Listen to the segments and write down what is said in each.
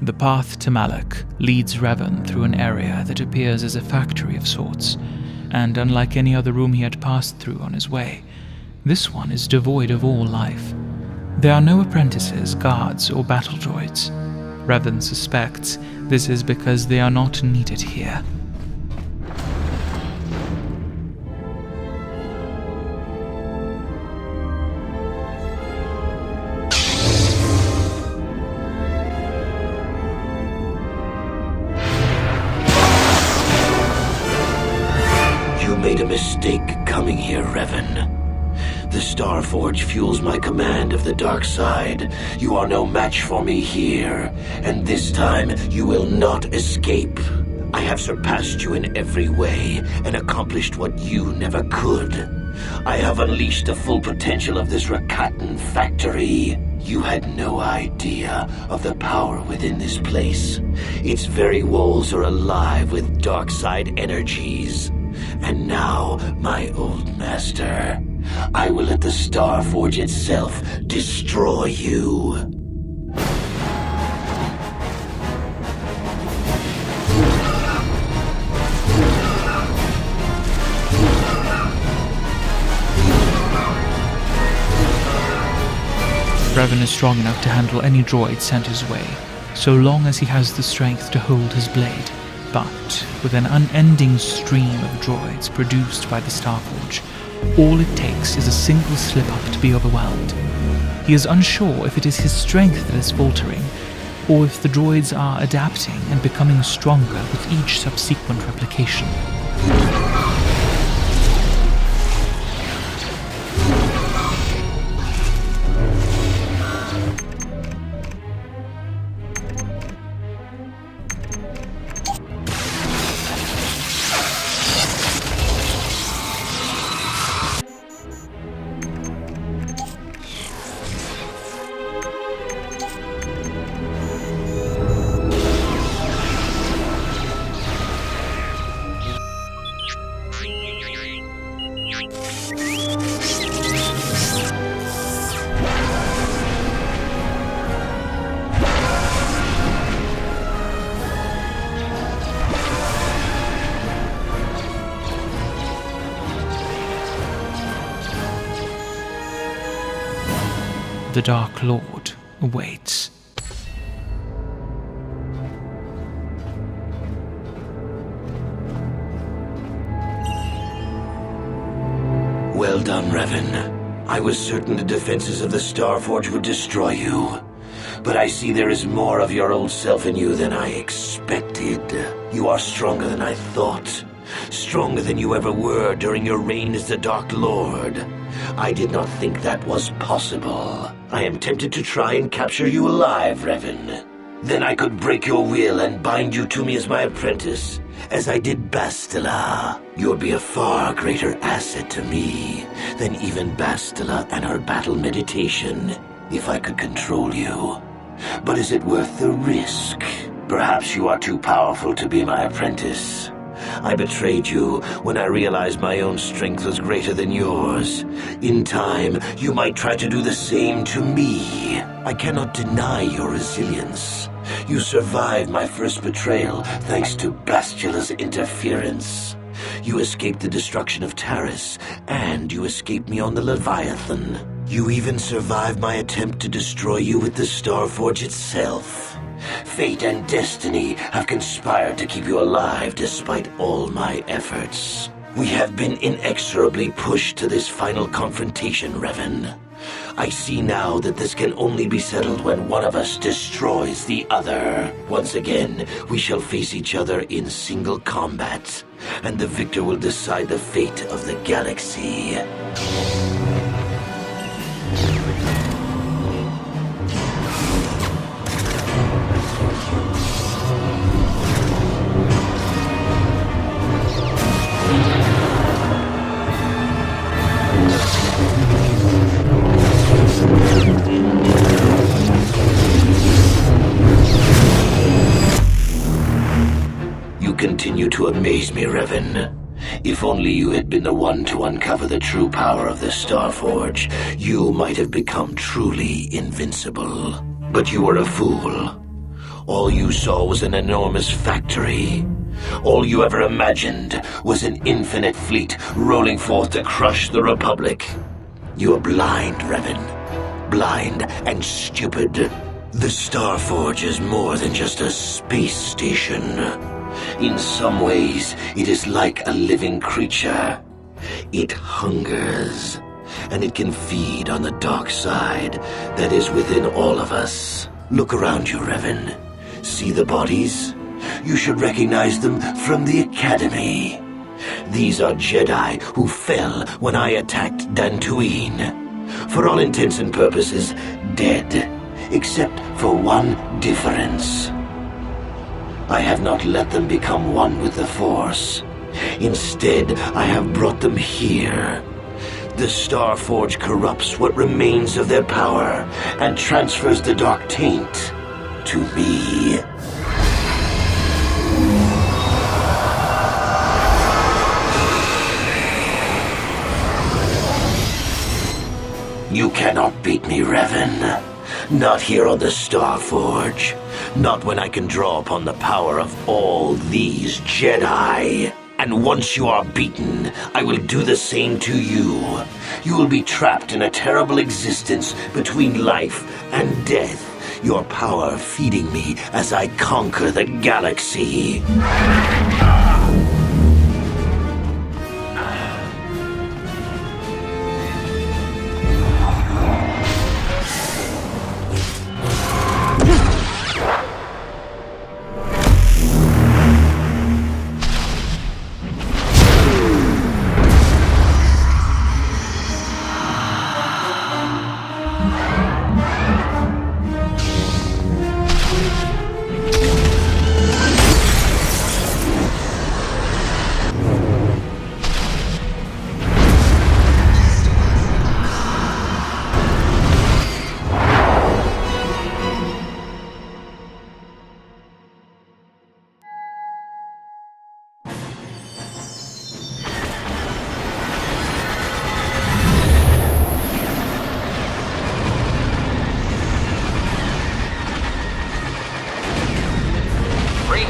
The path to Malak leads Revan through an area that appears as a factory of sorts, and unlike any other room he had passed through on his way, this one is devoid of all life. There are no apprentices, guards, or battle droids. Revan suspects this is because they are not needed here. You made a mistake coming here, Revan. The Starforge fuels my command of the dark side. You are no match for me here, and this time you will not escape. I have surpassed you in every way and accomplished what you never could. I have unleashed the full potential of this Rakatan factory. You had no idea of the power within this place. Its very walls are alive with dark side energies. And now, my old master, I will let the Starforge itself destroy you. Revan is strong enough to handle any droid sent his way, so long as he has the strength to hold his blade. But with an unending stream of droids produced by the Starforge, all it takes is a single slip-up to be overwhelmed. He is unsure if it is his strength that is faltering, or if the droids are adapting and becoming stronger with each subsequent replication. The Dark Lord awaits. Well done, Revan. I was certain the defenses of the Starforge would destroy you. But I see there is more of your old self in you than I expected. You are stronger than I thought. Stronger than you ever were during your reign as the Dark Lord. I did not think that was possible. I am tempted to try and capture you alive, Revan. Then I could break your will and bind you to me as my apprentice, as I did Bastila. You would be a far greater asset to me than even Bastila and her battle meditation, if I could control you. But is it worth the risk? Perhaps you are too powerful to be my apprentice. I betrayed you when I realized my own strength was greater than yours. In time, you might try to do the same to me. I cannot deny your resilience. You survived my first betrayal thanks to Bastila's interference. You escaped the destruction of Taris, and you escaped me on the Leviathan. You even survived my attempt to destroy you with the Starforge itself. Fate and destiny have conspired to keep you alive despite all my efforts. We have been inexorably pushed to this final confrontation, Revan. I see now that this can only be settled when one of us destroys the other. Once again, we shall face each other in single combat, and the victor will decide the fate of the galaxy. Continue to amaze me, Revan. If only you had been the one to uncover the true power of the Starforge, you might have become truly invincible. But you were a fool. All you saw was an enormous factory. All you ever imagined was an infinite fleet rolling forth to crush the Republic. You are blind, Revan. Blind and stupid. The Starforge is more than just a space station. In some ways, it is like a living creature. It hungers, and it can feed on the dark side that is within all of us. Look around you, Revan. See the bodies? You should recognize them from the Academy. These are Jedi who fell when I attacked Dantooine. For all intents and purposes, dead, except for one difference. I have not let them become one with the Force. Instead, I have brought them here. The Starforge corrupts what remains of their power and transfers the dark taint to me. You cannot beat me, Revan. Not here on the Starforge. Not when I can draw upon the power of all these Jedi. And once you are beaten, I will do the same to you. You will be trapped in a terrible existence between life and death. Your power feeding me as I conquer the galaxy.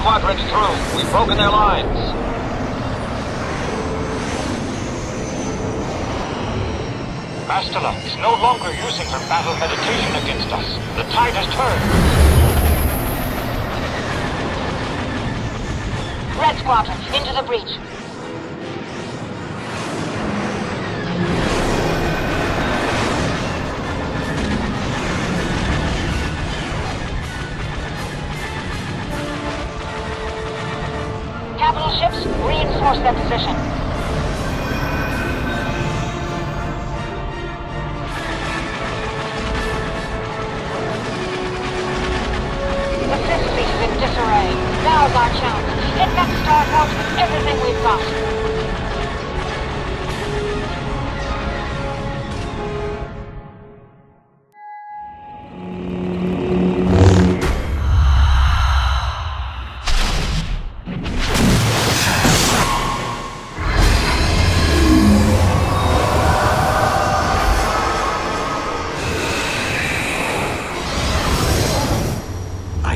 Squadrons through. We've broken their lines. Bastila is no longer using her battle meditation against us. The tide has turned. Red Squadron, into the breach. Capital ships, reinforce their position. The Fifth Fleet is in disarray. Now's our chance. Hit that Starforge with everything we've got.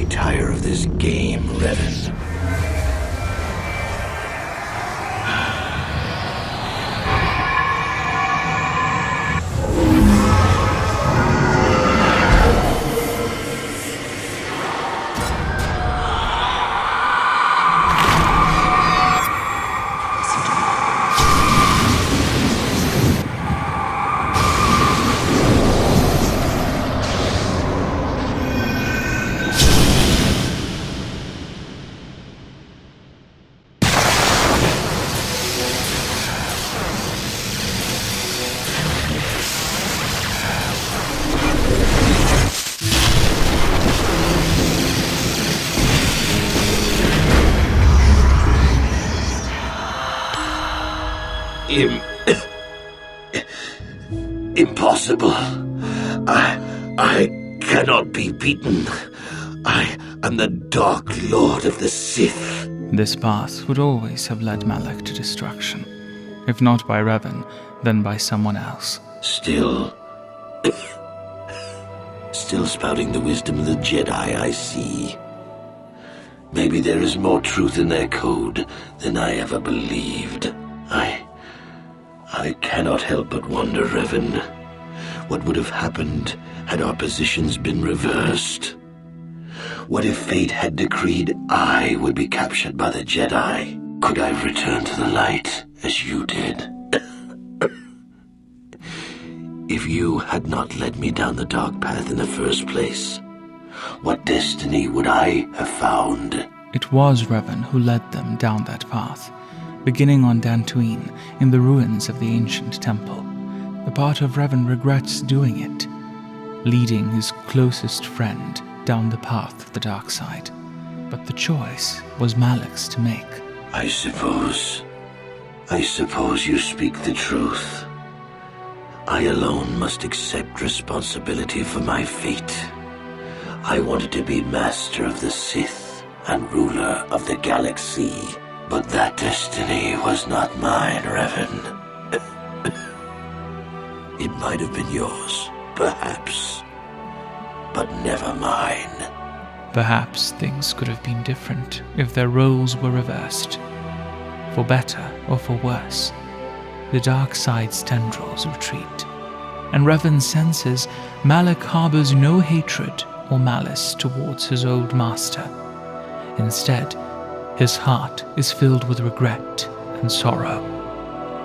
Tire of this game, Revan. Impossible. I cannot be beaten. I am the Dark Lord of the Sith. This path would always have led Malak to destruction. If not by Revan, then by someone else. Still spouting the wisdom of the Jedi, I see. Maybe there is more truth in their code than I ever believed. I cannot help but wonder, Revan, what would have happened had our positions been reversed? What if fate had decreed I would be captured by the Jedi? Could I return to the light as you did? If you had not led me down the dark path in the first place, what destiny would I have found? It was Revan who led them down that path, beginning on Dantooine in the ruins of the ancient temple. A part of Revan regrets doing it, leading his closest friend down the path of the dark side. But the choice was Malak's to make. I suppose you speak the truth. I alone must accept responsibility for my fate. I wanted to be master of the Sith and ruler of the galaxy, but that destiny was not mine, Revan. It might have been yours, perhaps, but never mine. Perhaps things could have been different if their roles were reversed. For better or for worse, the dark side's tendrils retreat, and Revan senses Malak harbors no hatred or malice towards his old master. Instead, his heart is filled with regret and sorrow.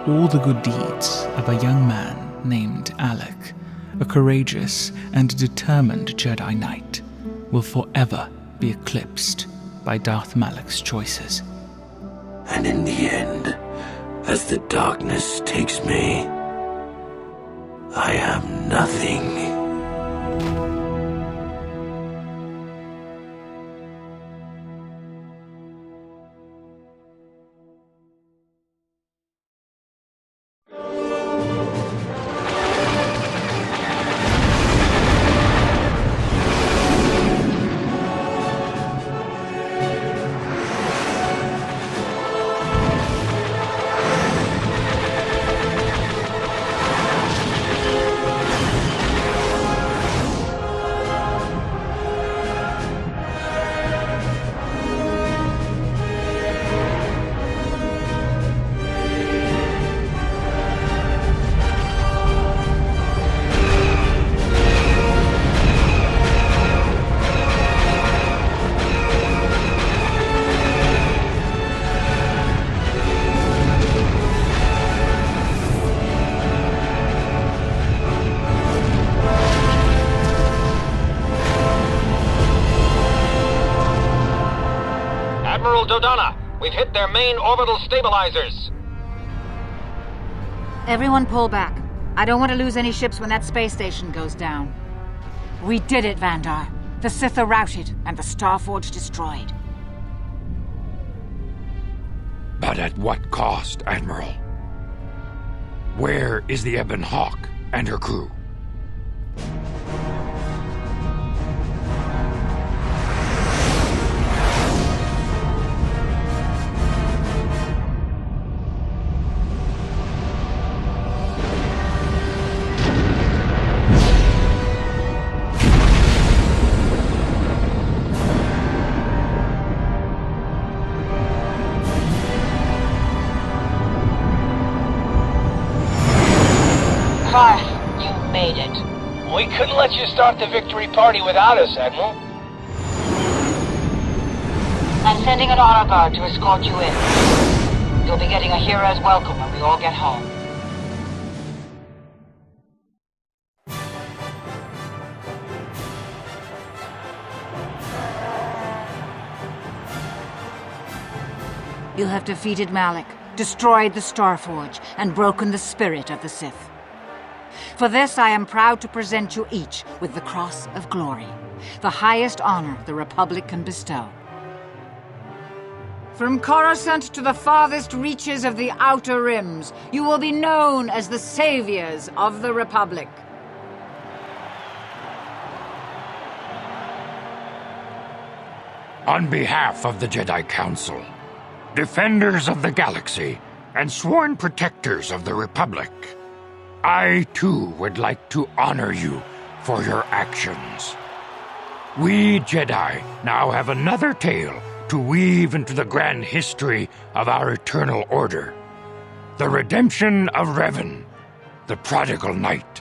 All the good deeds of a young man named Alec, a courageous and determined Jedi Knight, will forever be eclipsed by Darth Malak's choices. And in the end, as the darkness takes me, I am nothing. Dodonna, we've hit their main orbital stabilizers. Everyone pull back. I don't want to lose any ships when that space station goes down. We did it, Vandar. The Sith are routed and the Starforge destroyed. But at what cost, Admiral? Where is the Ebon Hawk and her crew? Darth, you made it. We couldn't let you start the victory party without us, Admiral. I'm sending an honor guard to escort you in. You'll be getting a hero's welcome when we all get home. You have defeated Malak, destroyed the Starforge, and broken the spirit of the Sith. For this, I am proud to present you each with the Cross of Glory, the highest honor the Republic can bestow. From Coruscant to the farthest reaches of the Outer Rims, you will be known as the saviors of the Republic. On behalf of the Jedi Council, defenders of the galaxy, and sworn protectors of the Republic, I, too, would like to honor you for your actions. We Jedi now have another tale to weave into the grand history of our eternal order. The redemption of Revan, the prodigal knight.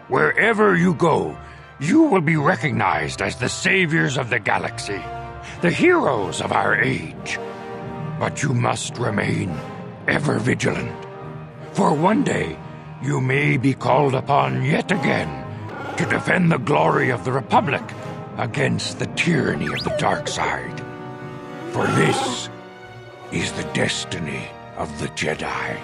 Wherever you go, you will be recognized as the saviors of the galaxy, the heroes of our age. But you must remain ever vigilant, for one day you may be called upon yet again to defend the glory of the Republic against the tyranny of the dark side. For this is the destiny of the Jedi.